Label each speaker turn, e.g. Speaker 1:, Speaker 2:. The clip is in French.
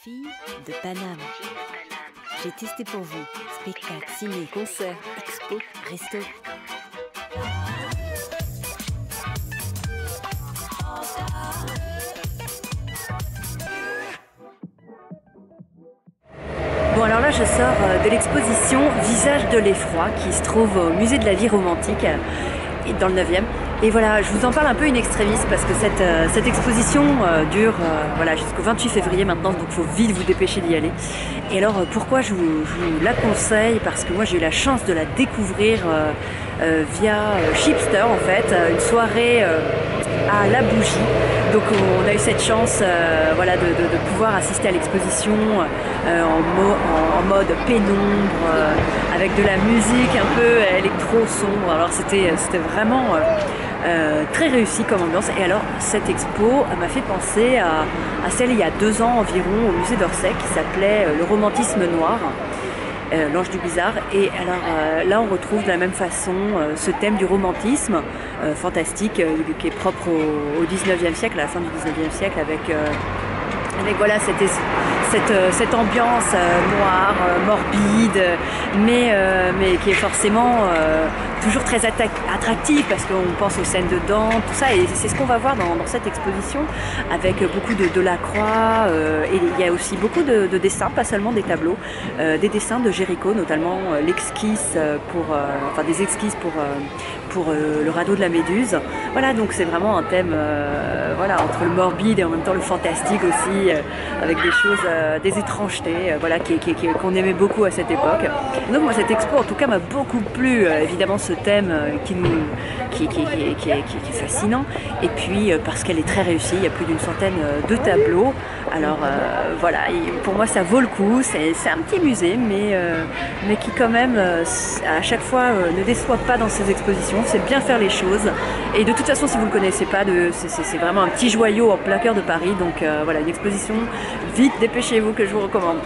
Speaker 1: Filles de Paname. J'ai testé pour vous. Spectacle, ciné, concert, expo, resto. Bon, alors là je sors de l'exposition Visage de l'effroi qui se trouve au musée de la vie romantique dans le 9e. Et voilà, je vous en parle un peu in extremis parce que cette exposition dure voilà, jusqu'au 28 février maintenant, donc il faut vite vous dépêcher d'y aller. Et alors pourquoi je vous la conseille? Parce que moi j'ai eu la chance de la découvrir via Chipster en fait, une soirée à la bougie. Donc on a eu cette chance voilà, de pouvoir assister à l'exposition en mode pénombre, avec de la musique un peu électro-sombre. Alors c'était vraiment très réussi comme ambiance. Et alors cette expo m'a fait penser à celle il y a 2 ans environ au musée d'Orsay qui s'appelait Le romantisme noir. L'Ange du Bizarre. Et alors là on retrouve de la même façon ce thème du romantisme fantastique qui est propre au 19e siècle, à la fin du 19e siècle, avec voilà cette ambiance noire, morbide, mais qui est forcément toujours très attractive parce qu'on pense aux scènes de danse, tout ça, et c'est ce qu'on va voir dans cette exposition avec beaucoup de Delacroix, et il y a aussi beaucoup de dessins, pas seulement des tableaux, des dessins de Géricault, notamment l'esquisse enfin des esquisses pour le radeau de la Méduse. Voilà, donc c'est vraiment un thème voilà, entre le morbide et en même temps le fantastique aussi, avec des choses, des étrangetés, voilà, qu'on aimait beaucoup à cette époque. Donc moi cette expo en tout cas m'a beaucoup plu, évidemment ce thème qui est fascinant, et puis parce qu'elle est très réussie, il y a plus d'une centaine de tableaux. Alors voilà, pour moi ça vaut le coup, c'est un petit musée, mais qui quand même à chaque fois ne déçoit pas dans ses expositions, c'est bien faire les choses. Et de toute façon si vous ne le connaissez pas, c'est vraiment un petit joyau en plein cœur de Paris, donc voilà, une exposition, vite dépêchez-vous, que je vous recommande.